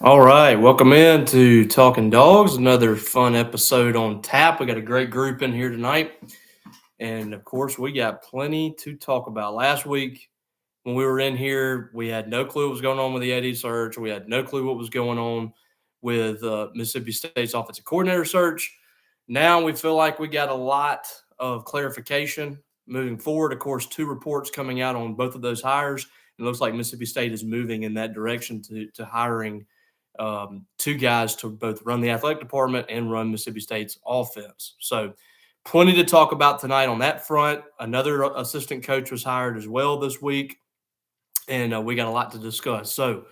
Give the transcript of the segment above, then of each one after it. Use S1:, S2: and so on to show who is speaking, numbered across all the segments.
S1: All right, welcome in to Talking Dogs. Another fun episode on tap. We got a great group in here tonight, and of course, we got plenty to talk about. Last week, when we were in here, we had no clue what was going on with the AD search. We had no clue what was going on with Mississippi State's offensive coordinator search. Now we feel like we got a lot of clarification moving forward. Of course, two reports coming out on both of those hires. It looks like Mississippi State is moving in that direction to hiring two guys to both run the athletic department and run Mississippi State's offense. So, plenty to talk about tonight on that front. Another assistant coach was hired as well this week, and we got a lot to discuss. So,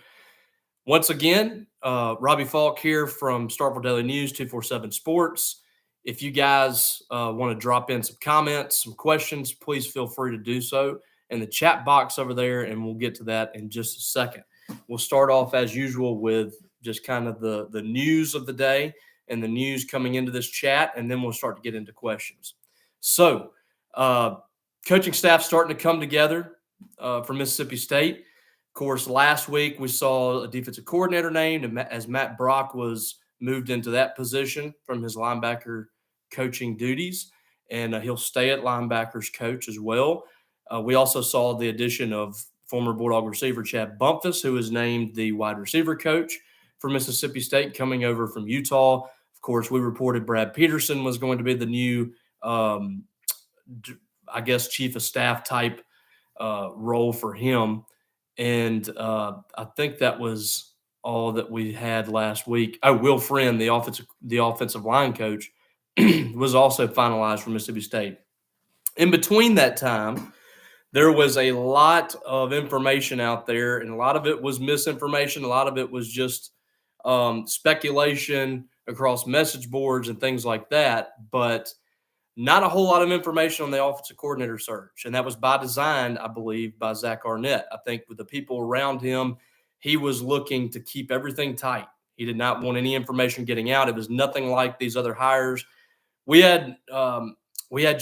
S1: once again, Robbie Falk here from Starkville Daily News 247 Sports. If you guys want to drop in some comments, some questions, please feel free to do so in the chat box over there, and we'll get to that in just a second. We'll start off as usual with just kind of the news of the day and the news coming into this chat, and then we'll start to get into questions. So, coaching staff starting to come together for Mississippi State. Of course, last week we saw a defensive coordinator named as Matt Brock was moved into that position from his linebacker coaching duties, and he'll stay at linebackers coach as well. We also saw the addition of former Bulldog receiver Chad Bumpus, who was named the wide receiver coach for Mississippi State, coming over from Utah. Of course, we reported Brad Peterson was going to be the new, chief of staff type role for him. And I think that was all that we had last week. Oh, Will Friend, the offensive line coach, was also finalized for Mississippi State. In between that time, there was a lot of information out there, and a lot of it was misinformation. A lot of it was just speculation across message boards and things like that. But not a whole lot of information on the offensive coordinator search. And that was by design, I believe, by Zach Arnett. I think with the people around him, he was looking to keep everything tight. He did not want any information getting out. It was nothing like these other hires. We had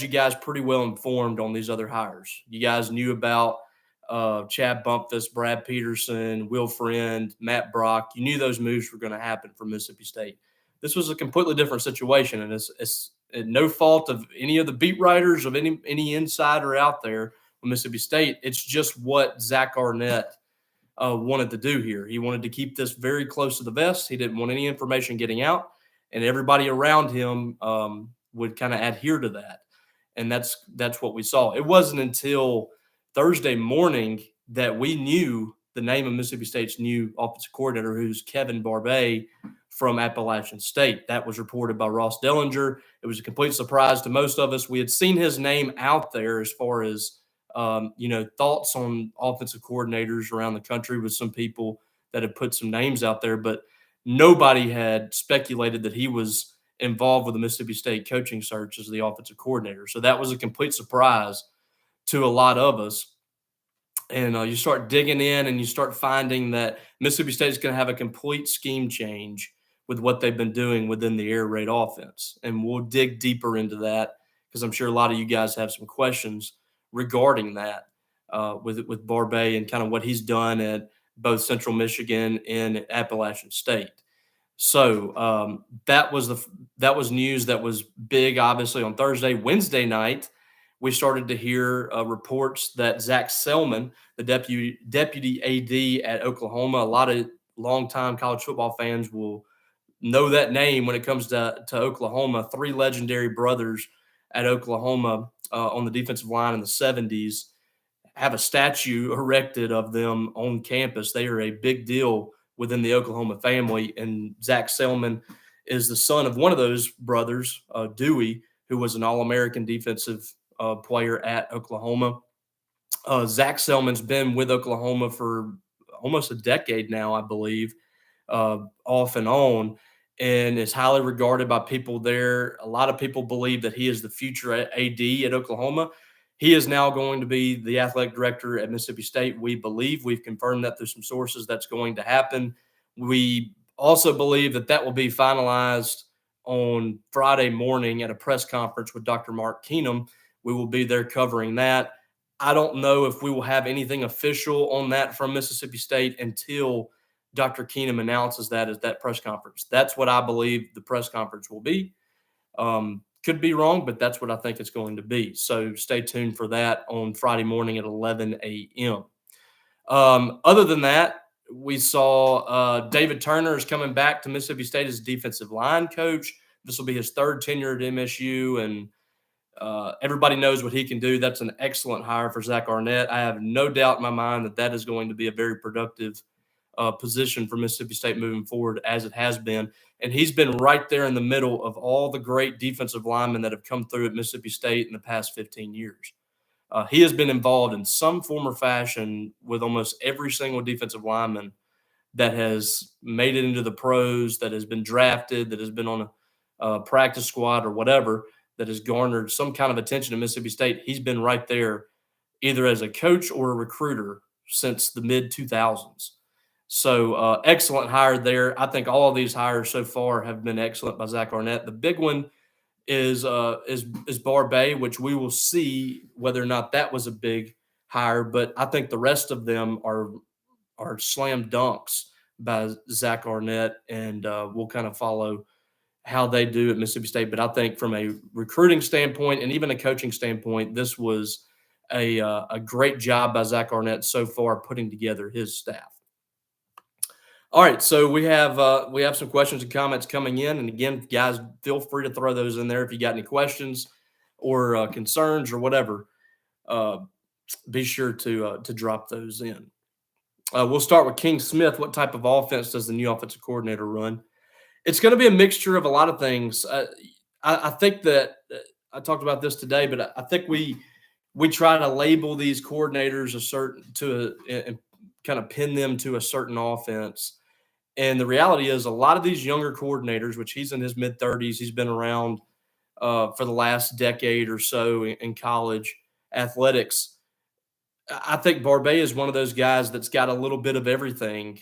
S1: you guys pretty well informed on these other hires. You guys knew about Chad Bumpus, Brad Peterson, Will Friend, Matt Brock. You knew those moves were going to happen for Mississippi State. This was a completely different situation, and it's no fault of any of the beat writers, of any insider out there with Mississippi State. It's just what Zach Arnett wanted to do here. He wanted to keep this very close to the vest. He didn't want any information getting out, and everybody around him would kind of adhere to that. And that's what we saw. It wasn't until Thursday morning that we knew the name of Mississippi State's new offensive coordinator, who's Kevin Barbay from Appalachian State. That was reported by Ross Dellinger. It was a complete surprise to most of us. We had seen his name out there as far as thoughts on offensive coordinators around the country, with some people that had put some names out there, but nobody had speculated that he was involved with the Mississippi State coaching search as the offensive coordinator. So that was a complete surprise to a lot of us. And you start digging in and you start finding that Mississippi State is going to have a complete scheme change with what they've been doing within the air raid offense. And we'll dig deeper into that because I'm sure a lot of you guys have some questions regarding that with Barbay and kind of what he's done at both Central Michigan and Appalachian State. So that was news that was big, obviously, on Thursday. Wednesday night, we started to hear reports that Zach Selman, the deputy AD at Oklahoma, a lot of longtime college football fans will know that name when it comes to Oklahoma. Three legendary brothers at Oklahoma on the defensive line in the 70s have a statue erected of them on campus. They are a big deal within the Oklahoma family, and Zach Selman is the son of one of those brothers, Dewey, who was an All-American defensive player at Oklahoma. Zach Selman's been with Oklahoma for almost a decade now, I believe, off and on, and is highly regarded by people there. A lot of people believe that he is the future AD at Oklahoma. He is now going to be the athletic director at Mississippi State. We believe, we've confirmed that through some sources, that's going to happen. We also believe that will be finalized on Friday morning at a press conference with Dr. Mark Keenum. We will be there covering that. I don't know if we will have anything official on that from Mississippi State until Dr. Keenum announces that at that press conference. That's what I believe the press conference will be. Could be wrong, but that's what I think it's going to be. So stay tuned for that on Friday morning at 11 a.m. Other than that, we saw David Turner is coming back to Mississippi State as defensive line coach. This will be his third tenure at MSU, and everybody knows what he can do. That's an excellent hire for Zach Arnett. I have no doubt in my mind that that is going to be a very productive position for Mississippi State moving forward, as it has been. And he's been right there in the middle of all the great defensive linemen that have come through at Mississippi State in the past 15 years. He has been involved in some form or fashion with almost every single defensive lineman that has made it into the pros, that has been drafted, that has been on a practice squad or whatever, that has garnered some kind of attention at Mississippi State. He's been right there either as a coach or a recruiter since the mid 2000s. So excellent hire there. I think all of these hires so far have been excellent by Zach Arnett. The big one is Barbay, which we will see whether or not that was a big hire. But I think the rest of them are slam dunks by Zach Arnett, and we'll kind of follow how they do at Mississippi State. But I think from a recruiting standpoint and even a coaching standpoint, this was a great job by Zach Arnett so far putting together his staff. All right, so we have some questions and comments coming in, and again, guys, feel free to throw those in there if you got any questions or concerns or whatever. Be sure to drop those in. We'll start with King Smith. What type of offense does the new offensive coordinator run? It's going to be a mixture of a lot of things. I think that I talked about this today, but I think we try to label these coordinators and kind of pin them to a certain offense. And the reality is a lot of these younger coordinators, which he's in his mid-30s, he's been around for the last decade or so in college athletics. I think Barbay is one of those guys that's got a little bit of everything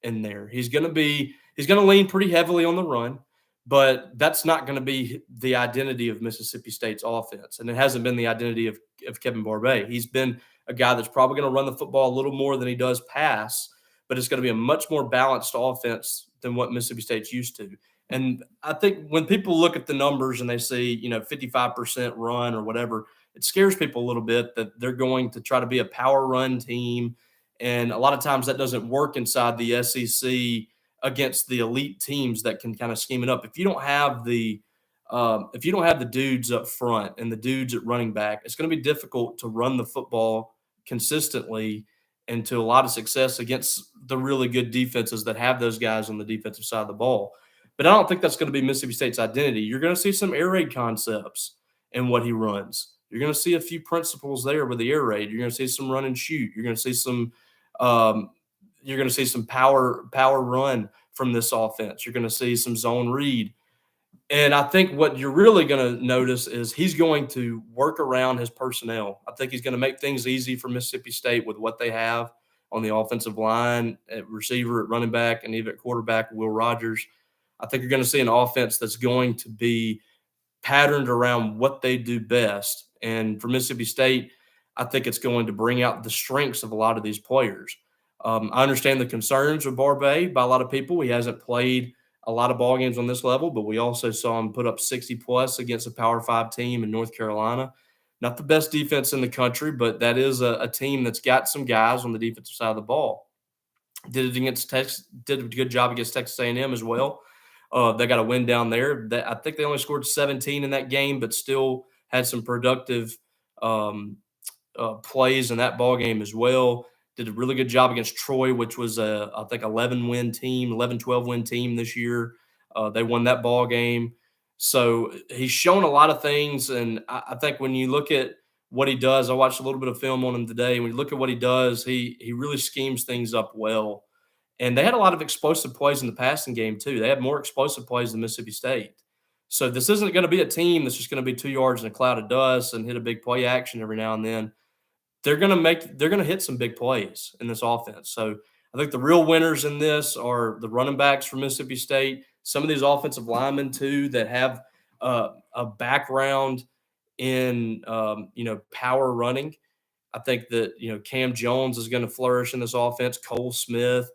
S1: in there. He's going to lean pretty heavily on the run, but that's not going to be the identity of Mississippi State's offense. And it hasn't been the identity of Kevin Barbay. He's been a guy that's probably going to run the football a little more than he does pass, but it's going to be a much more balanced offense than what Mississippi State's used to. And I think when people look at the numbers and they see, 55% run or whatever, it scares people a little bit that they're going to try to be a power run team. And a lot of times that doesn't work inside the SEC against the elite teams that can kind of scheme it up. If you don't have the dudes up front and the dudes at running back, it's going to be difficult to run the football consistently and to a lot of success against the really good defenses that have those guys on the defensive side of the ball. But I don't think that's going to be Mississippi State's identity. You're going to see some air raid concepts in what he runs. You're going to see a few principles there with the air raid. You're going to see some run and shoot. You're going to see some power run from this offense. You're going to see some zone read. And I think what you're really going to notice is he's going to work around his personnel. I think he's going to make things easy for Mississippi State with what they have on the offensive line, at receiver, at running back, and even at quarterback, Will Rogers. I think you're going to see an offense that's going to be patterned around what they do best. And for Mississippi State, I think it's going to bring out the strengths of a lot of these players. I understand the concerns of Barbay by a lot of people. He hasn't played a lot of ball games on this level, but we also saw him put up 60-plus against a Power 5 team in North Carolina. Not the best defense in the country, but that is a team that's got some guys on the defensive side of the ball. Did a good job against Texas A&M as well. They got a win down there. I think they only scored 17 in that game, but still had some productive plays in that ball game as well. Did a really good job against Troy, which was I think 12 win team this year. They won that ball game. So he's shown a lot of things. And I think when you look at what he does, I watched a little bit of film on him today. When you look at what he does, he really schemes things up well. And they had a lot of explosive plays in the passing game too. They had more explosive plays than Mississippi State. So this isn't going to be a team that's just going to be 2 yards in a cloud of dust and hit a big play action every now and then. They're going to hit some big plays in this offense. So I think the real winners in this are the running backs from Mississippi State, some of these offensive linemen too that have a background in power running. I think that Cam Jones is going to flourish in this offense. Cole Smith,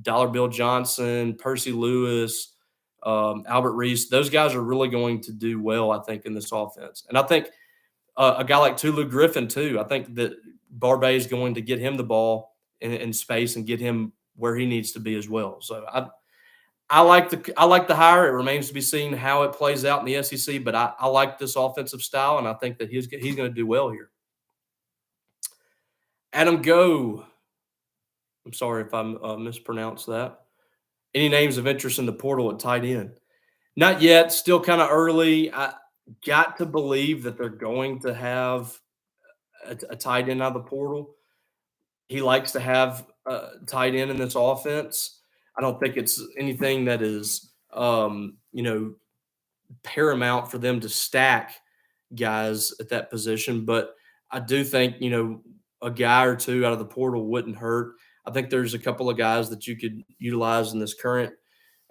S1: Dollar Bill Johnson, Percy Lewis, Albert Reese. Those guys are really going to do well, I think, in this offense. And I think a guy like Tulu Griffin too. I think that Barbet is going to get him the ball in space and get him where he needs to be as well. So I like the hire. It remains to be seen how it plays out in the SEC, but I like this offensive style, and I think that he's going to do well here. Adam Go. I'm sorry if I mispronounced that. Any names of interest in the portal at tight end? Not yet. Still kind of early. I got to believe that they're going to have a tight end out of the portal. He likes to have a tight end in this offense. I don't think it's anything that is, paramount for them to stack guys at that position. But I do think, a guy or two out of the portal wouldn't hurt. I think there's a couple of guys that you could utilize in this current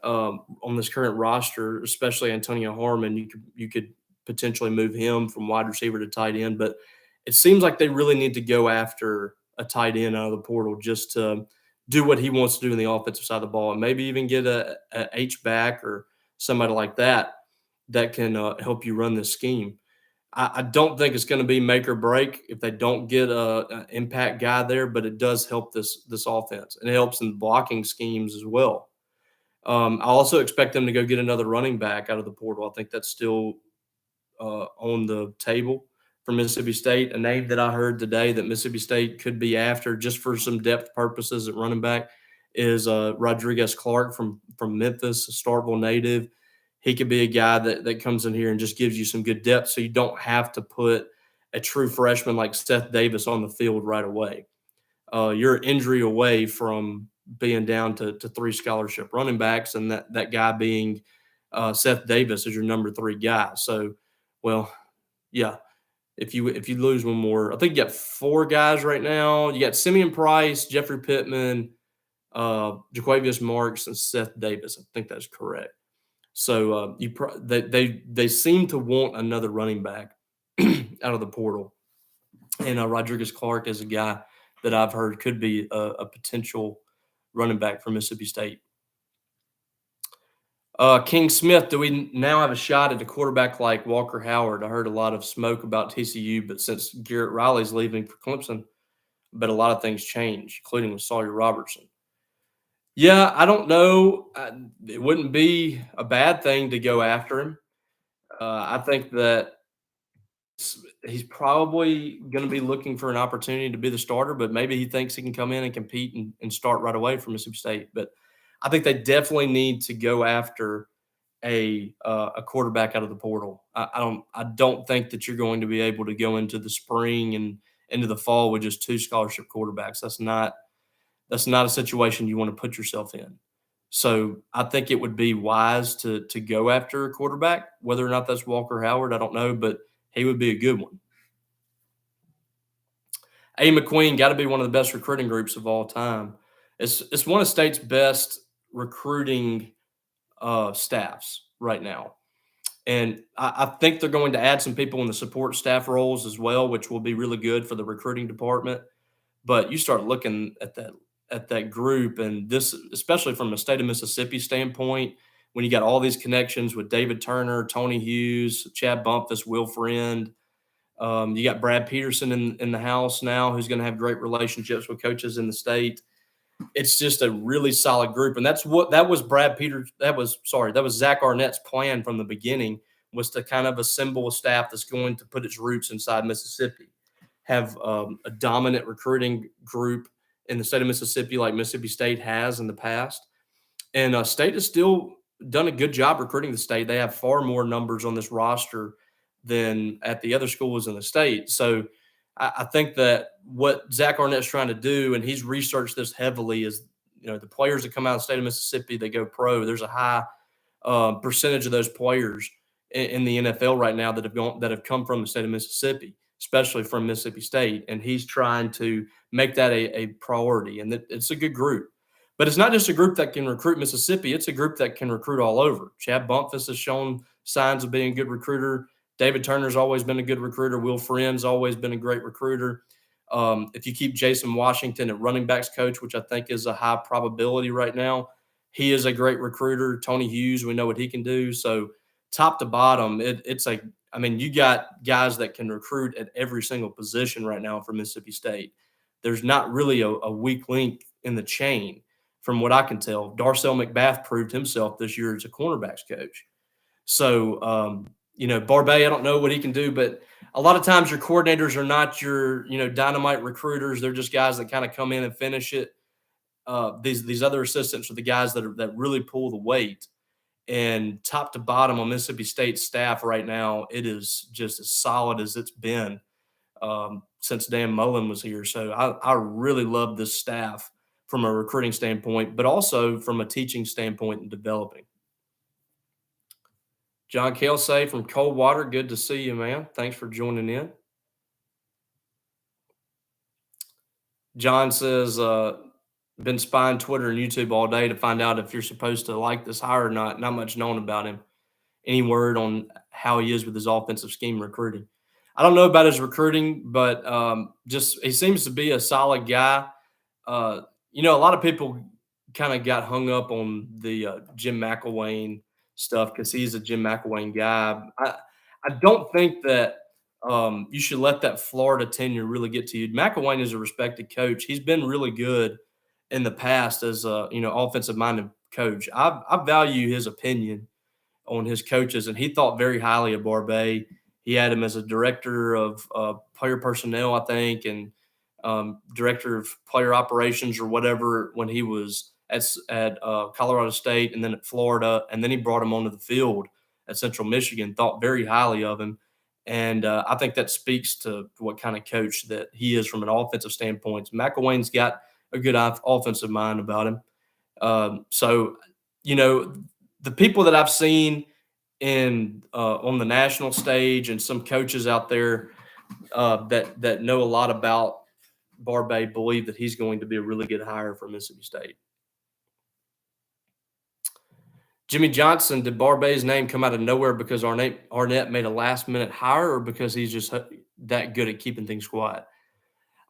S1: on this current roster, especially Antonio Harmon. You could potentially move him from wide receiver to tight end, but it seems like they really need to go after a tight end out of the portal just to do what he wants to do in the offensive side of the ball, and maybe even get a H back or somebody like that can help you run this scheme. I don't think it's going to be make or break if they don't get an impact guy there, but it does help this offense, and it helps in blocking schemes as well. I also expect them to go get another running back out of the portal. I think that's still on the table for Mississippi State. A name that I heard today that Mississippi State could be after just for some depth purposes at running back is Rodriguez Clark from Memphis, a Starkville native. He could be a guy that comes in here and just gives you some good depth, so you don't have to put a true freshman like Seth Davis on the field right away. You're an injury away from being down to 3 scholarship running backs, and that guy being Seth Davis is your number 3 guy. So, well, yeah, if you lose one more, I think you got 4 guys right now. You got Simeon Price, Jeffrey Pittman, Jaquavius Marks, and Seth Davis. I think that's correct. So they seem to want another running back out of the portal, and Rodriguez Clark is a guy that I've heard could be a potential running back for Mississippi State. King Smith, do we now have a shot at a quarterback like Walker Howard? I heard a lot of smoke about TCU, but since Garrett Riley's leaving for Clemson, I bet a lot of things change, including with Sawyer Robertson. Yeah, I don't know. It wouldn't be a bad thing to go after him. I think that he's probably going to be looking for an opportunity to be the starter, but maybe he thinks he can come in and compete and start right away for Mississippi State. But I think they definitely need to go after a quarterback out of the portal. I don't think that you're going to be able to go into the spring and into the fall with just 2 scholarship quarterbacks. That's not a situation you want to put yourself in. So I think it would be wise to go after a quarterback. Whether or not that's Walker Howard, I don't know, but he would be a good one. A. McQueen got to be one of the best recruiting groups of all time. It's one of State's best recruiting staffs right now. And I think they're going to add some people in the support staff roles as well, which will be really good for the recruiting department. But you start looking at that group, and this, especially from a state of Mississippi standpoint, when you got all these connections with David Turner, Tony Hughes, Chad Bumpus, Will Friend, you got Brad Peterson in the house now, who's going to have great relationships with coaches in the state. It's just a really solid group, and that was Zach Arnett's plan from the beginning, was to kind of assemble a staff that's going to put its roots inside Mississippi, have a dominant recruiting group in the state of Mississippi like Mississippi State has in the past. And State has still done a good job recruiting the state. They have far more numbers on this roster than at the other schools in the state. So I think that what Zach Arnett's trying to do, and he's researched this heavily, is the players that come out of the state of Mississippi, they go pro. There's a high percentage of those players in the NFL right now that have come from the state of Mississippi, especially from Mississippi State. And he's trying to make that a priority, and it's a good group. But it's not just a group that can recruit Mississippi. It's a group that can recruit all over. Chad Bumpus has shown signs of being a good recruiter. David Turner's always been a good recruiter. Will Friend's always been a great recruiter. If you keep Jason Washington at running backs coach, which I think is a high probability right now, he is a great recruiter. Tony Hughes, we know what he can do. So top to bottom, it's like, I mean, you got guys that can recruit at every single position right now for Mississippi State. There's not really a weak link in the chain, from what I can tell. Darcel McBath proved himself this year as a cornerbacks coach. So, Barbay, I don't know what he can do, but a lot of times your coordinators are not your, dynamite recruiters. They're just guys that kind of come in and finish it. These other assistants are the guys that really pull the weight. And top to bottom on Mississippi State staff right now, it is just as solid as it's been since Dan Mullen was here. So I really love this staff from a recruiting standpoint, but also from a teaching standpoint and developing. John Kelsey from Coldwater, good to see you, man. Thanks for joining in. John says, been spying Twitter and YouTube all day to find out if you're supposed to like this hire or not. Not much known about him. Any word on how he is with his offensive scheme recruiting? I don't know about his recruiting, but just he seems to be a solid guy. A lot of people kind of got hung up on the Jim McElwain stuff because he's a Jim McElwain guy. I don't think that you should let that Florida tenure really get to you. McElwain is a respected coach. He's been really good in the past as a offensive minded coach. I value his opinion on his coaches, and he thought very highly of Barbay. He had him as a director of player personnel, I think, and director of player operations or whatever when he was at Colorado State and then at Florida, and then he brought him onto the field at Central Michigan. Thought very highly of him, and I think that speaks to what kind of coach that he is from an offensive standpoint. McElwain's got a good offensive mind about him. The people that I've seen on the national stage and some coaches out there that know a lot about Barbay believe that he's going to be a really good hire for Mississippi State. Jimmy Johnson, did Barbay's name come out of nowhere because Arnett made a last-minute hire, or because he's just that good at keeping things quiet?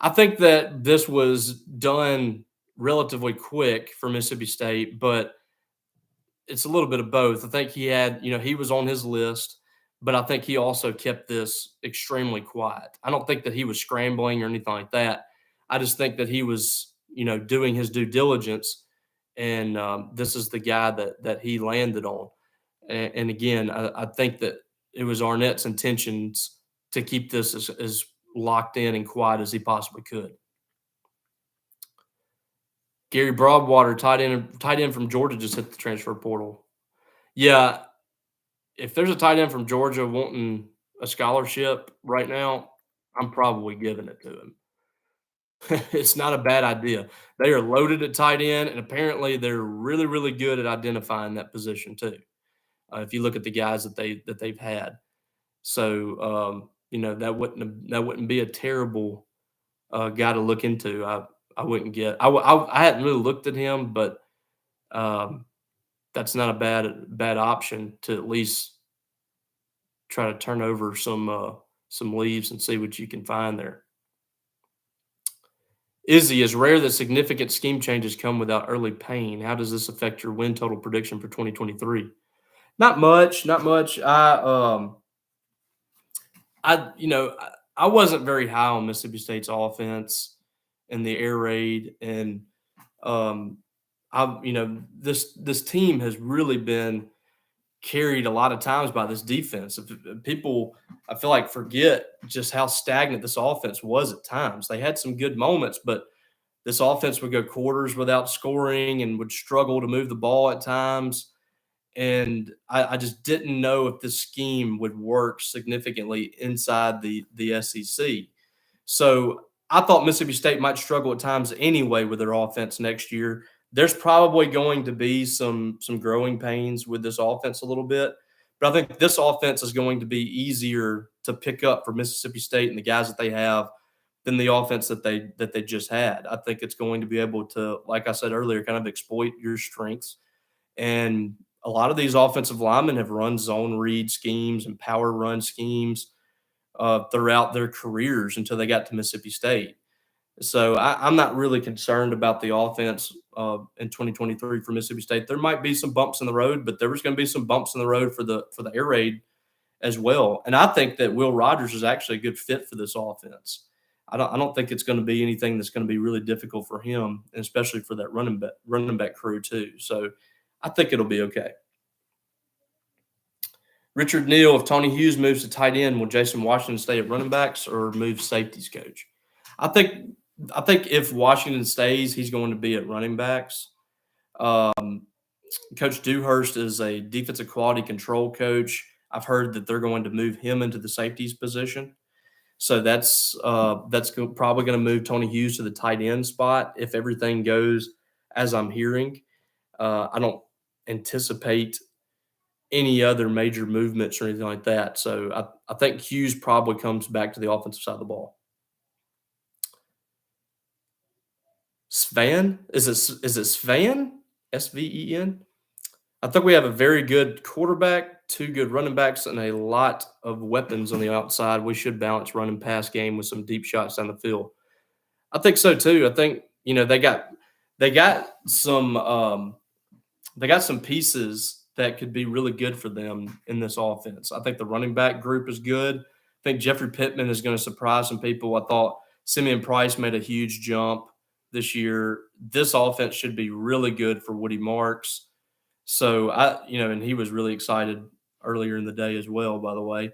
S1: I think that this was done relatively quick for Mississippi State, but it's a little bit of both. I think he had, he was on his list, but I think he also kept this extremely quiet. I don't think that he was scrambling or anything like that. I just think that he was, doing his due diligence, and this is the guy that he landed on. And again, I think that it was Arnett's intentions to keep this as locked in and quiet as he possibly could. Gary Broadwater, tight end from Georgia, just hit the transfer portal. Yeah, if there's a tight end from Georgia wanting a scholarship right now, I'm probably giving it to him. It's not a bad idea. They are loaded at tight end, and apparently they're really, really good at identifying that position too. If you look at the guys that they've had, so that wouldn't be a terrible guy to look into. I wouldn't get. I hadn't really looked at him, but that's not a bad option to at least try to turn over some leaves and see what you can find there. Izzy, is rare that significant scheme changes come without early pain. How does this affect your win total prediction for 2023? Not much. I wasn't very high on Mississippi State's offense in the air raid, and this team has really been carried a lot of times by this defense. People, I feel like, forget just how stagnant this offense was at times. They had some good moments, but this offense would go quarters without scoring and would struggle to move the ball at times. And I just didn't know if this scheme would work significantly inside the SEC. So I thought Mississippi State might struggle at times anyway with their offense next year. There's probably going to be some growing pains with this offense a little bit, but I think this offense is going to be easier to pick up for Mississippi State and the guys that they have than the offense that they just had. I think it's going to be able to, like I said earlier, kind of exploit your strengths. And a lot of these offensive linemen have run zone read schemes and power run schemes throughout their careers until they got to Mississippi State. So I'm not really concerned about the offense in 2023 for Mississippi State. There might be some bumps in the road, but there was going to be some bumps in the road for the air raid as well. And I think that Will Rogers is actually a good fit for this offense. I don't think it's going to be anything that's going to be really difficult for him, and especially for that running back crew too. So I think it'll be okay. Richard Neal, if Tony Hughes moves to tight end, will Jason Washington stay at running backs or move safeties coach? I think I think if Washington stays, he's going to be at running backs. Um, Coach Dewhurst is a defensive quality control coach. I've heard that they're going to move him into the safeties position. So that's probably going to move Tony Hughes to the tight end spot if everything goes as I'm hearing. I don't anticipate any other major movements or anything like that. So I think Hughes probably comes back to the offensive side of the ball. Svan? Is it Svan? Sven? I think we have a very good quarterback, two good running backs, and a lot of weapons on the outside. We should balance run and pass game with some deep shots down the field. I think so too. I think they got some they got some pieces that could be really good for them in this offense. I think the running back group is good. I think Jeffrey Pittman is going to surprise some people. I thought Simeon Price made a huge jump this year. This offense should be really good for Woody Marks. So and he was really excited earlier in the day as well. By the way,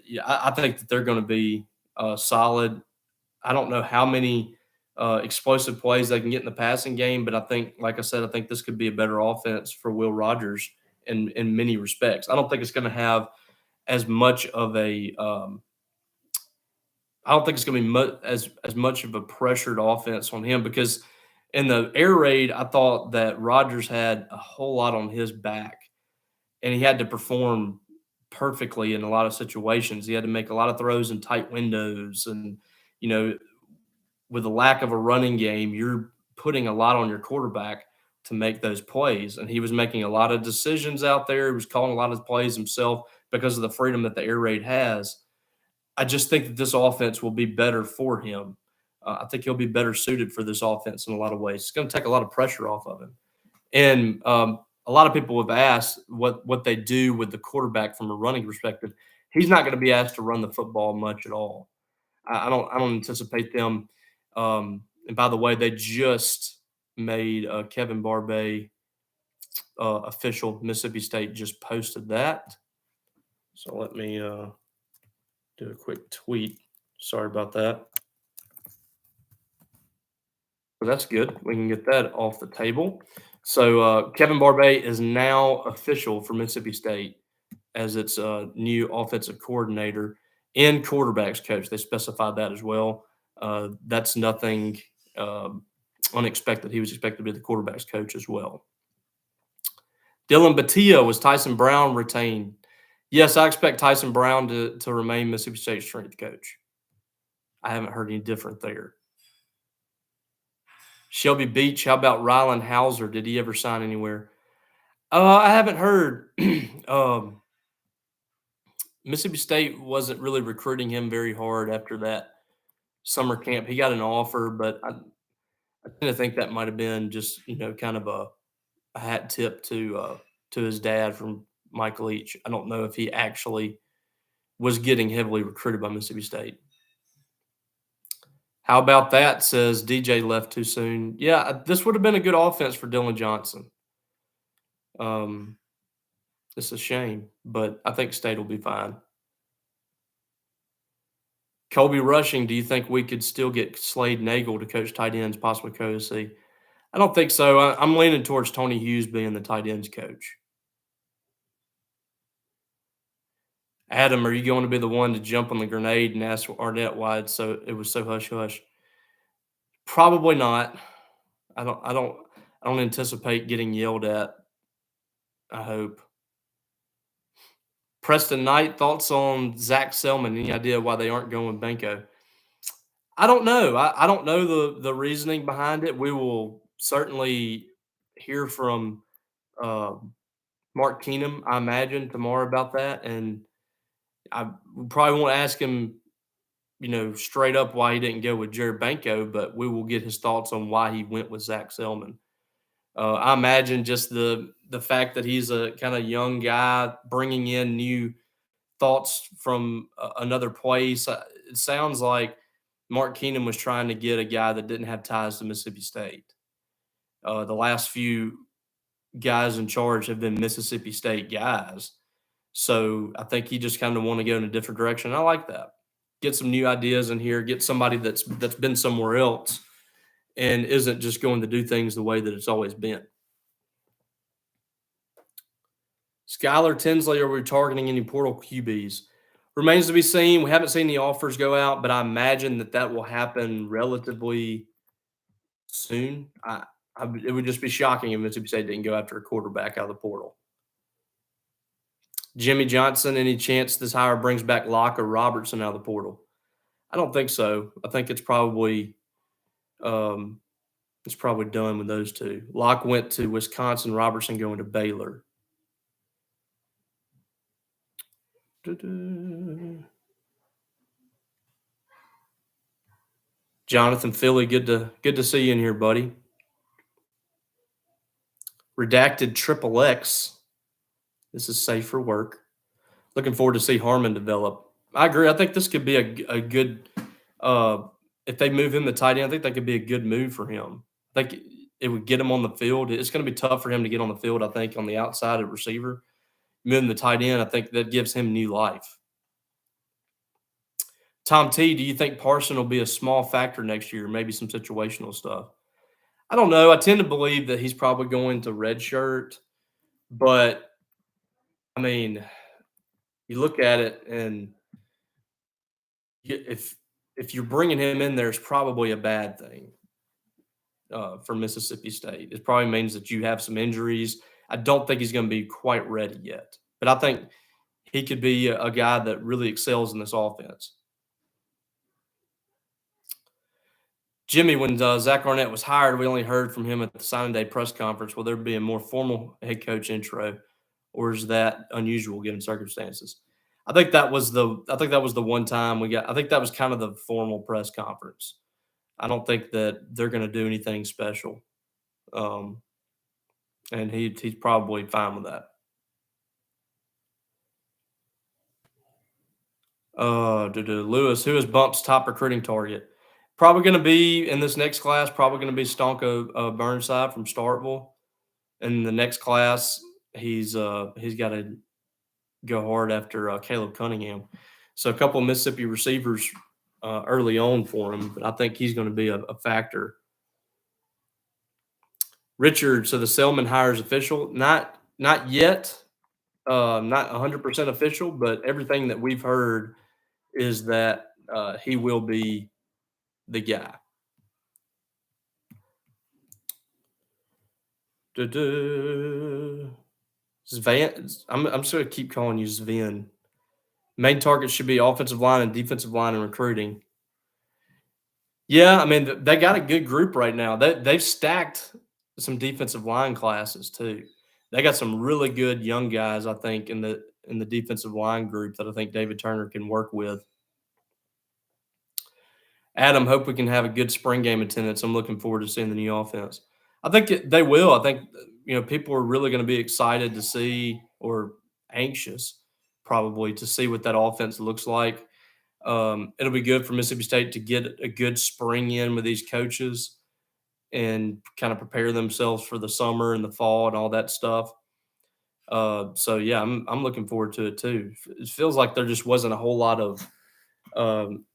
S1: yeah, I think that they're going to be solid. I don't know how many explosive plays they can get in the passing game, but I think, like I said, I think this could be a better offense for Will Rogers in many respects. I don't think it's going to have as much of a I don't think it's going to be as much of a pressured offense on him because in the air raid, I thought that Rogers had a whole lot on his back, and he had to perform perfectly in a lot of situations. He had to make a lot of throws in tight windows, and you know, with the lack of a running game, you're putting a lot on your quarterback to make those plays. And he was making a lot of decisions out there. He was calling a lot of plays himself because of the freedom that the air raid has. I just think that this offense will be better for him. I think he'll be better suited for this offense in a lot of ways. It's going to take a lot of pressure off of him. And a lot of people have asked what they do with the quarterback from a running perspective. He's not going to be asked to run the football much at all. I don't anticipate them. And by the way, they just made Kevin Barbay official. Mississippi State just posted that. So let me do a quick tweet. Sorry about that. But that's good. We can get that off the table. So Kevin Barbay is now official for Mississippi State as its new offensive coordinator and quarterbacks coach. They specified that as well. That's nothing unexpected. He was expected to be the quarterbacks coach as well. Dylan Batia, was Tyson Brown retained? Yes, I expect Tyson Brown to remain Mississippi State strength coach. I haven't heard any different there. Shelby Beach, how about Rylan Hauser? Did he ever sign anywhere? I haven't heard. Mississippi State wasn't really recruiting him very hard after that summer camp. He got an offer, but I tend to think that might have been just kind of a hat tip to his dad from Mike Leach. I don't know if he actually was getting heavily recruited by Mississippi State. How about that? Says DJ left too soon. Yeah, this would have been a good offense for Dylan Johnson. It's a shame, but I think State will be fine. Colby Rushing, do you think we could still get Slade Nagel to coach tight ends, possibly co-OC? I don't think so. I'm leaning towards Tony Hughes being the tight ends coach. Adam, are you going to be the one to jump on the grenade and ask Arnett why it was so hush hush? Probably not. I don't anticipate getting yelled at. I hope. Preston Knight, thoughts on Zach Selman? Any idea why they aren't going with Benko? I don't know. I don't know the reasoning behind it. We will certainly hear from uh, Mark Keenum, I imagine, tomorrow about that, and I probably won't ask him straight up why he didn't go with Jared Banko, but we will get his thoughts on why he went with Zach Selman. I imagine just the fact that he's a kind of young guy bringing in new thoughts from another place. It sounds like Mark Keenum was trying to get a guy that didn't have ties to Mississippi State. The last few guys in charge have been Mississippi State guys. So I think he just kind of want to go in a different direction. I like that. Get some new ideas in here. Get somebody that's been somewhere else and isn't just going to do things the way that it's always been. Skylar Tinsley, are we targeting any portal QBs? Remains to be seen. We haven't seen the offers go out, but I imagine that will happen relatively soon. It would just be shocking if Mississippi State didn't go after a quarterback out of the portal. Jimmy Johnson, any chance this hire brings back Locke or Robertson out of the portal? I don't think so. I think it's probably done with those two. Locke went to Wisconsin, Robertson going to Baylor. Jonathan Philly, good to see you in here, buddy. Redacted Triple X. This is safe for work. Looking forward to see Harmon develop. I agree. I think this could be a good if they move him to tight end, I think that could be a good move for him. I think it would get him on the field. It's going to be tough for him to get on the field, I think, on the outside of receiver. Moving the tight end, I think that gives him new life. Tom T, do you think Parson will be a small factor next year? Maybe some situational stuff. I don't know. I tend to believe that he's probably going to redshirt, but I mean, you look at it, and if you're bringing him in there, it's probably a bad thing for Mississippi State. It probably means that you have some injuries. I don't think he's going to be quite ready yet, but I think he could be a guy that really excels in this offense. Jimmy, when Zach Arnett was hired, we only heard from him at the signing day press conference. Will there be a more formal head coach intro, or is that unusual given circumstances? I think that was the one time we got. I think that was kind of the formal press conference. I don't think that they're going to do anything special, and he's probably fine with that. Lewis, who is Bump's top recruiting target? Probably going to be in this next class. Probably going to be Stonka Burnside from Starkville. In the next class, he's got to go hard after Caleb Cunningham. So a couple of Mississippi receivers early on for him, but I think he's going to be a factor. Richard, so the Selman hire is official? Not yet. Not 100% official, but everything that we've heard is that he will be the guy. Sven, I'm just going to keep calling you Sven. Main targets should be offensive line and defensive line and recruiting. Yeah, I mean, they got a good group right now. They've stacked some defensive line classes too. They got some really good young guys, I think, in the defensive line group that I think David Turner can work with. Adam, hope we can have a good spring game attendance. I'm looking forward to seeing the new offense. I think they will. I think people are really going to be excited to see, or anxious probably, to see what that offense looks like. It'll be good for Mississippi State to get a good spring in with these coaches and kind of prepare themselves for the summer and the fall and all that stuff. So yeah, I'm looking forward to it too. It feels like there just wasn't a whole lot of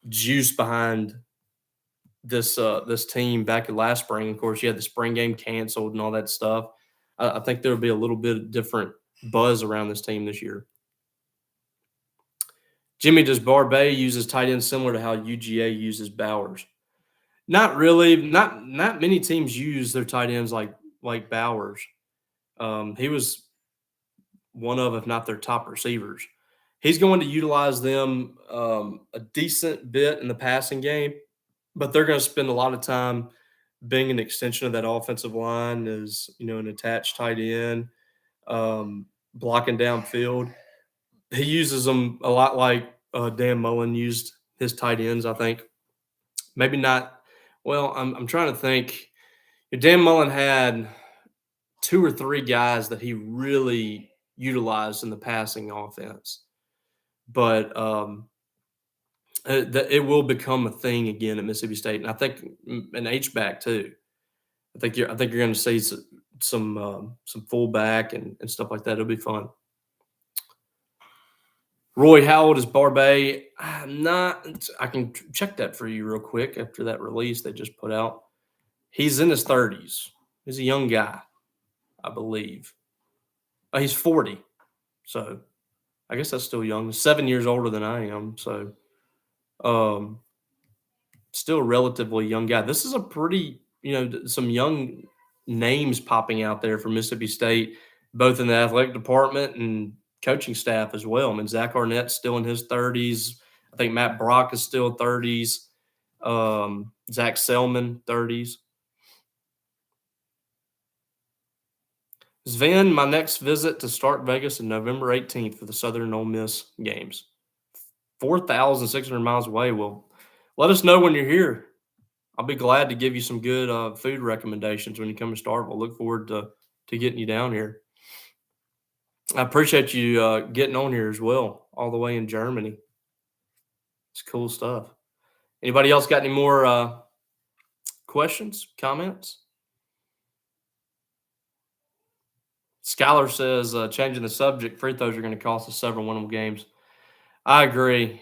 S1: juice behind this team back at last spring. Of course, you had the spring game canceled and all that stuff. I think there'll be a little bit different buzz around this team this year. Jimmy, does Barbay uses tight ends similar to how UGA uses Bowers? Not really. Not many teams use their tight ends like Bowers. He was one of, if not their top receivers. He's going to utilize them a decent bit in the passing game, but they're going to spend a lot of time being an extension of that offensive line as, an attached tight end, blocking downfield. He uses them a lot like Dan Mullen used his tight ends, I think. Maybe not. Well, I'm trying to think. Dan Mullen had 2 or 3 guys that he really utilized in the passing offense, but it will become a thing again at Mississippi State, and I think an H back too. I think you're going to see some fullback and stuff like that. It'll be fun. Roy, how old is Barbay? I'm not. I can check that for you real quick after that release they just put out. He's in his 30s. He's a young guy, I believe. He's 40, so I guess that's still young. 7 years older than I am, so still a relatively young guy. This is a pretty, some young names popping out there for Mississippi State, both in the athletic department and coaching staff as well. I mean, Zach Arnett's still in his 30s. I think Matt Brock is still 30s. Zach Selman, 30s. Sven, my next visit to Stark Vegas in November 18th for the Southern Ole Miss games. 4,600 miles away. Well, let us know when you're here. I'll be glad to give you some good food recommendations when you come to Starkville. Look forward to getting you down here. I appreciate you getting on here as well, all the way in Germany. It's cool stuff. Anybody else got any more questions, comments? Skylar says, changing the subject, free throws are going to cost us several winnable games. I agree.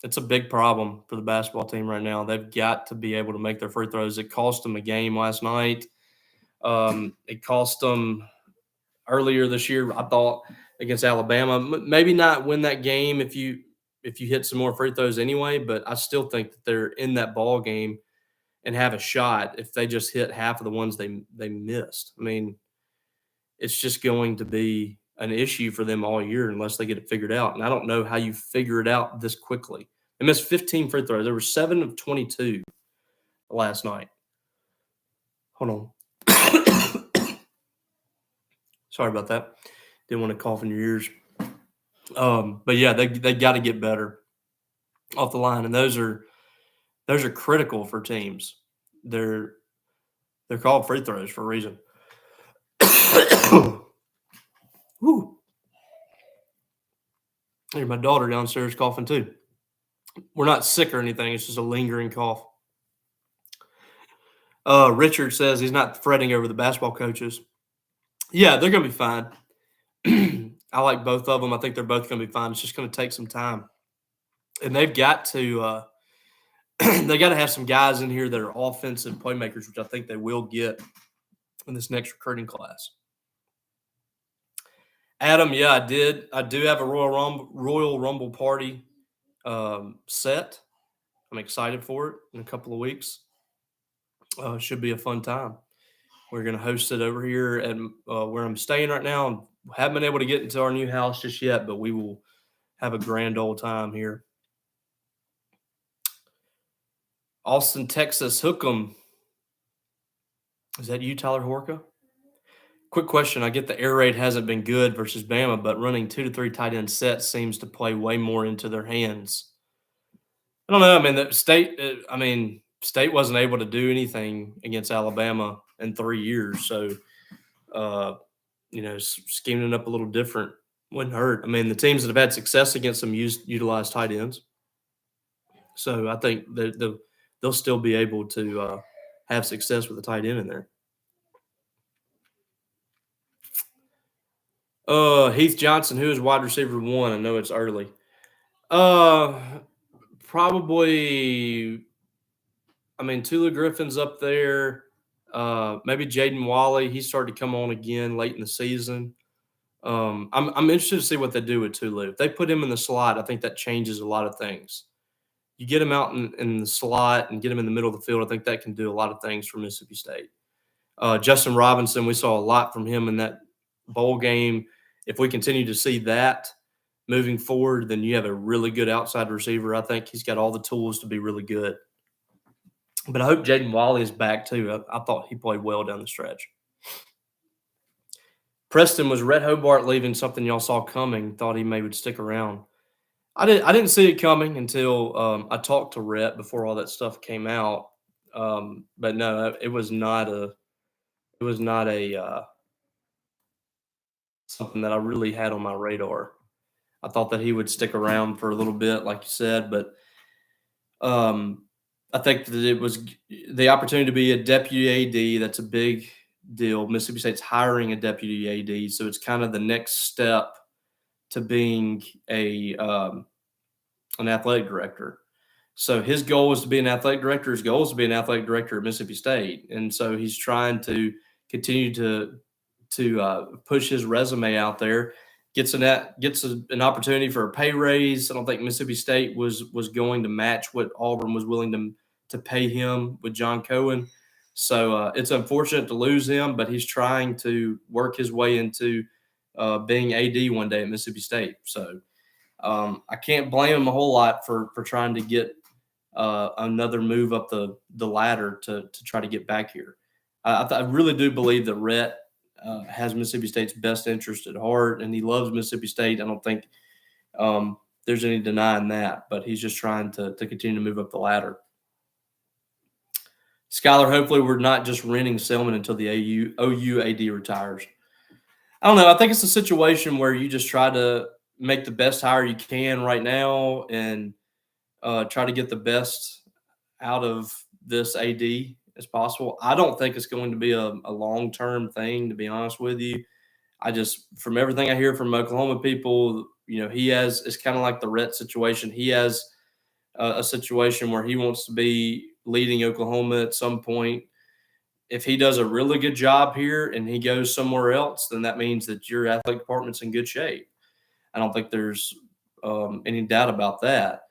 S1: It's a big problem for the basketball team right now. They've got to be able to make their free throws. It cost them a game last night. It cost them earlier this year, I thought, against Alabama. Maybe not win that game if you hit some more free throws anyway, but I still think that they're in that ball game and have a shot if they just hit half of the ones they missed. I mean, it's just going to be an issue for them all year unless they get it figured out. And I don't know how you figure it out this quickly. They missed 15 free throws. There were 7 of 22 last night. Hold on. Sorry about that. Didn't want to cough in your ears. But yeah, they got to get better off the line, and those are critical for teams. They're called free throws for a reason. Woo. Here's my daughter downstairs coughing too. We're not sick or anything. It's just a lingering cough. Richard says he's not fretting over the basketball coaches. Yeah, they're going to be fine. I like both of them. I think they're both going to be fine. It's just going to take some time. And they've got to they got to have some guys in here that are offensive playmakers, which I think they will get in this next recruiting class. Adam, yeah, I do have a Royal Rumble party set. I'm excited for it in a couple of weeks. Should be a fun time. We're going to host it over here at where I'm staying right now. Haven't been able to get into our new house just yet, but we will have a grand old time here. Austin, Texas, Hook'em. Is that you, Tyler Horka? Quick question. I get the air raid hasn't been good versus Bama, but running 2 to 3 tight end sets seems to play way more into their hands. I don't know. I mean, State wasn't able to do anything against Alabama in 3 years. So, scheming it up a little different wouldn't hurt. I mean, the teams that have had success against them utilize tight ends. So I think they'll still be able to have success with a tight end in there. Heath Johnson, who is wide receiver 1? I know it's early. Probably, Tula Griffin's up there. Maybe Jaden Wally. He started to come on again late in the season. I'm interested to see what they do with Tulu. If they put him in the slot, I think that changes a lot of things. You get him out in the slot and get him in the middle of the field, I think that can do a lot of things for Mississippi State. Justin Robinson, we saw a lot from him in that bowl game. If we continue to see that moving forward, then you have a really good outside receiver. I think he's got all the tools to be really good. But I hope Jaden Wally is back too. I thought he played well down the stretch. Preston, was Rhett Hobart leaving something y'all saw coming? Thought he would stick around. I didn't see it coming until I talked to Rhett before all that stuff came out. But no, it was not a something that I really had on my radar. I thought that he would stick around for a little bit, like you said, but um, I think that it was the opportunity to be a deputy AD. That's a big deal. Mississippi State's hiring a deputy AD, so it's kind of the next step to being a an athletic director. So his goal is to be an athletic director. His goal is to be an athletic director at Mississippi State, and so he's trying to continue to push his resume out there. Gets an opportunity for a pay raise. I don't think Mississippi State was going to match what Auburn was willing to pay him with John Cohen. So it's unfortunate to lose him, but he's trying to work his way into being AD one day at Mississippi State. So I can't blame him a whole lot for trying to get another move up the ladder to try to get back here. I really do believe that Rhett has Mississippi State's best interest at heart, and he loves Mississippi State. I don't think there's any denying that, but he's just trying to continue to move up the ladder. Skylar, hopefully we're not just renting Selman until the OU AD retires. I don't know. I think it's a situation where you just try to make the best hire you can right now and try to get the best out of this AD as possible. I don't think it's going to be a long term thing, to be honest with you. I just, from everything I hear from Oklahoma people, he has, it's kind of like the Rhett situation. He has a situation where he wants to be leading Oklahoma at some point. If he does a really good job here and he goes somewhere else, then that means that your athletic department's in good shape. I don't think there's any doubt about that.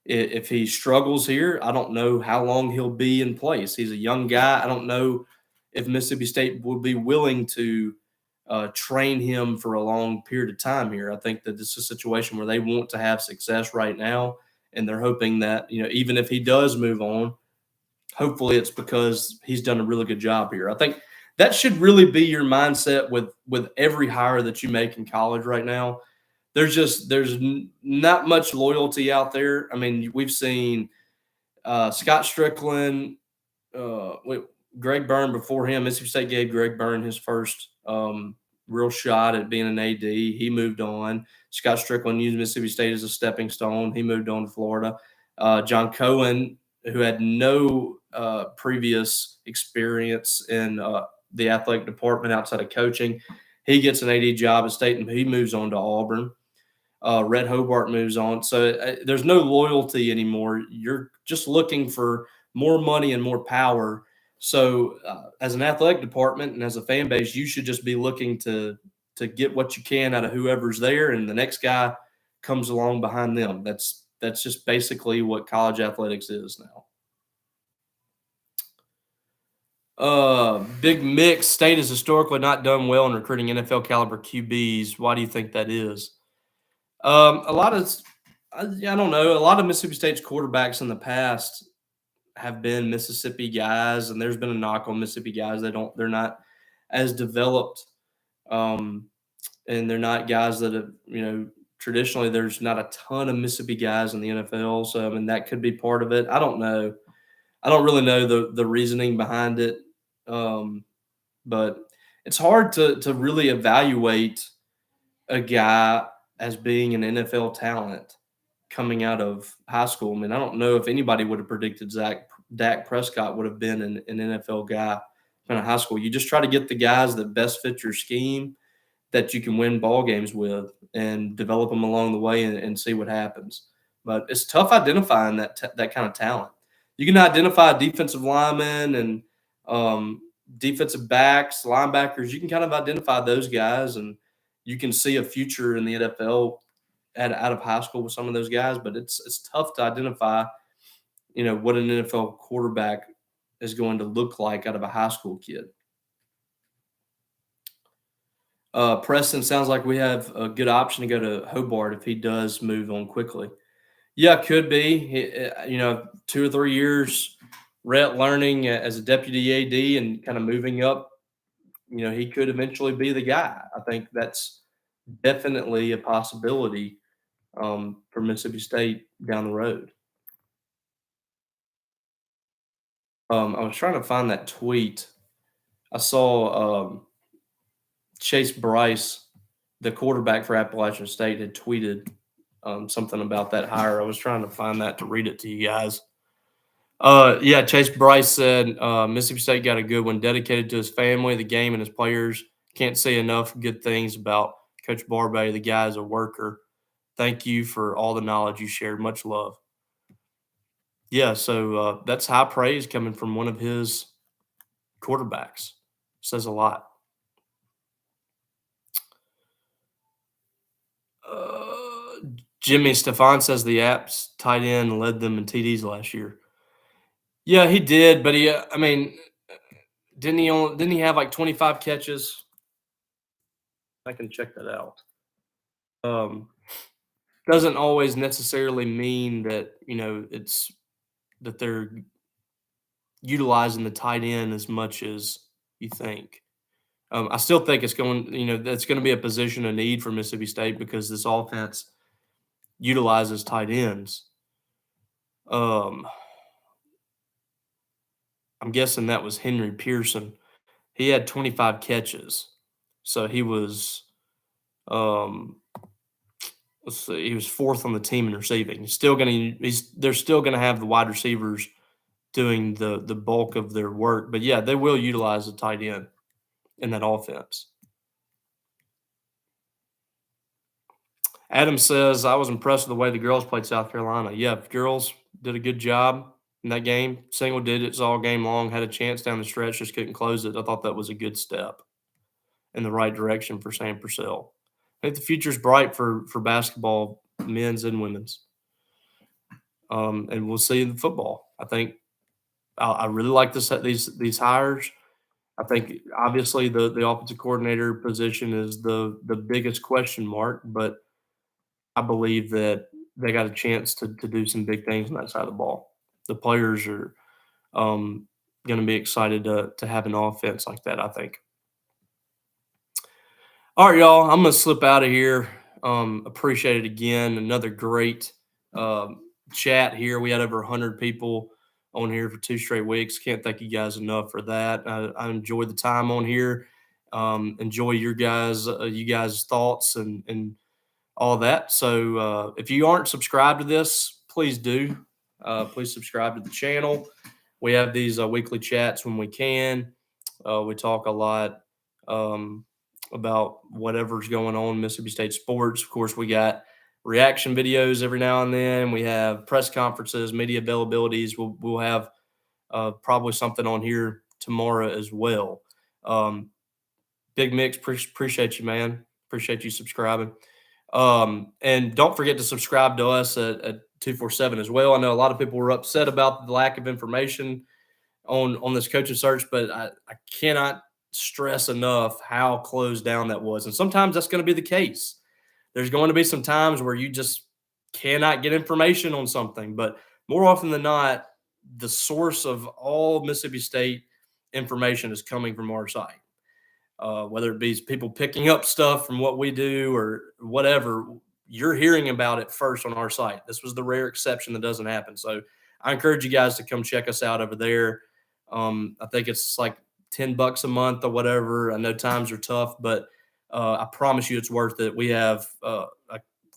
S1: If he struggles here, I don't know how long he'll be in place. He's a young guy. I don't know if Mississippi State would be willing to train him for a long period of time here. I think that this is a situation where they want to have success right now, and they're hoping that even if he does move on, hopefully it's because he's done a really good job here. I think that should really be your mindset with every hire that you make in college right now. There's not much loyalty out there. I mean, we've seen Scott Strickland, Greg Byrne before him. Mississippi State gave Greg Byrne his first real shot at being an AD. He moved on. Scott Strickland used Mississippi State as a stepping stone. He moved on to Florida. John Cohen, who had no previous experience in the athletic department outside of coaching, he gets an AD job at State and he moves on to Auburn. Red Hobart moves on. So there's no loyalty anymore. You're just looking for more money and more power. So as an athletic department and as a fan base, you should just be looking to get what you can out of whoever's there, and the next guy comes along behind them. That's just basically what college athletics is now. Big Mix, State has historically not done well in recruiting NFL caliber QBs. Why do you think that is? A lot of, I don't know. A lot of Mississippi State's quarterbacks in the past have been Mississippi guys, and there's been a knock on Mississippi guys. They're not as developed, and they're not guys that have, traditionally there's not a ton of Mississippi guys in the NFL. So, I mean, that could be part of it. I don't know. I don't really know the reasoning behind it, but it's hard to really evaluate a guy as being an NFL talent coming out of high school. I mean, I don't know if anybody would have predicted Dak Prescott would have been an NFL guy in high school. You just try to get the guys that best fit your scheme that you can win ball games with and develop them along the way and see what happens. But it's tough identifying that kind of talent. You can identify defensive linemen and defensive backs, linebackers. You can kind of identify those guys, and you can see a future in the NFL out of high school with some of those guys. But it's tough to identify, what an NFL quarterback is going to look like out of a high school kid. Preston, sounds like we have a good option to go to Hobart if he does move on quickly. Yeah, could be. 2 or 3 years, Rhett learning as a deputy AD and kind of moving up. He could eventually be the guy. I think that's definitely a possibility for Mississippi State down the road. I was trying to find that tweet. I saw Chase Bryce, the quarterback for Appalachian State, had tweeted something about that hire. I was trying to find that to read it to you guys. Yeah, Chase Bryce said Mississippi State got a good one, dedicated to his family, the game, and his players. Can't say enough good things about Coach Barbay. The guy is a worker. Thank you for all the knowledge you shared. Much love. Yeah, so that's high praise coming from one of his quarterbacks. Says a lot. Jimmy Stefan says the apps tight end led them in TDs last year. Yeah, he did, but I mean, didn't he have like 25 catches? I can check that out. Doesn't always necessarily mean that it's that they're utilizing the tight end as much as you think. I still think it's that's going to be a position of need for Mississippi State because this offense utilizes tight ends. I'm guessing that was Henry Pearson. He had 25 catches, so he was let's see, he was fourth on the team in receiving. They're still gonna have the wide receivers doing the bulk of their work, but yeah, they will utilize the tight end in that offense. Adam says, I was impressed with the way the girls played South Carolina. Yeah, girls did a good job in that game. Single digits all game long, had a chance down the stretch, just couldn't close it. I thought that was a good step in the right direction for Sam Purcell. I think the future's bright for basketball, men's and women's. And we'll see in football. I think I really like these hires. I think obviously the offensive coordinator position is the biggest question mark, but I believe that they got a chance to do some big things on that side of the ball. The players are going to be excited to have an offense like that, I think. All right, y'all, I'm going to slip out of here. Appreciate it again. Another great chat here. We had over 100 people on here for 2 straight weeks. Can't thank you guys enough for that. I enjoy the time on here. Enjoy you guys' thoughts and all that. So if you aren't subscribed to this, please do. Please subscribe to the channel. We have these weekly chats when we can. We talk a lot about whatever's going on in Mississippi State sports. Of course, we got reaction videos every now and then. We have press conferences, media availabilities. We'll have probably something on here tomorrow as well. Big Mix, appreciate you, man. Appreciate you subscribing. And don't forget to subscribe to us at 247 as well. I know a lot of people were upset about the lack of information on this coaching search, but I cannot stress enough how closed down that was. And sometimes that's going to be the case. There's going to be some times where you just cannot get information on something, but more often than not, the source of all Mississippi State information is coming from our site. Whether it be people picking up stuff from what we do or whatever, you're hearing about it first on our site. This was the rare exception that doesn't happen. So I encourage you guys to come check us out over there. I think it's like $10 a month or whatever. I know times are tough, but I promise you it's worth it. We have a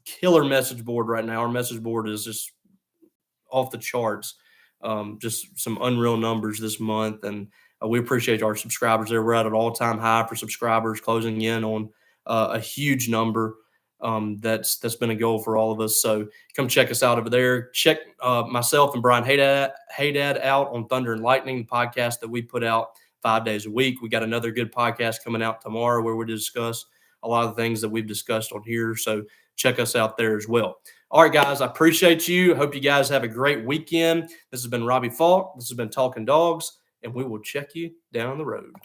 S1: killer message board right now. Our message board is just off the charts. Just some unreal numbers this month, and we appreciate our subscribers there. We're at an all-time high for subscribers, closing in on a huge number. That's been a goal for all of us. So come check us out over there. Check myself and Brian Haydad out on Thunder and Lightning, the podcast that we put out 5 days a week. We got another good podcast coming out tomorrow where we discuss a lot of the things that we've discussed on here. So check us out there as well. All right, guys, I appreciate you. Hope you guys have a great weekend. This has been Robbie Falk. This has been Talkin' Dawgs, and we will check you down the road.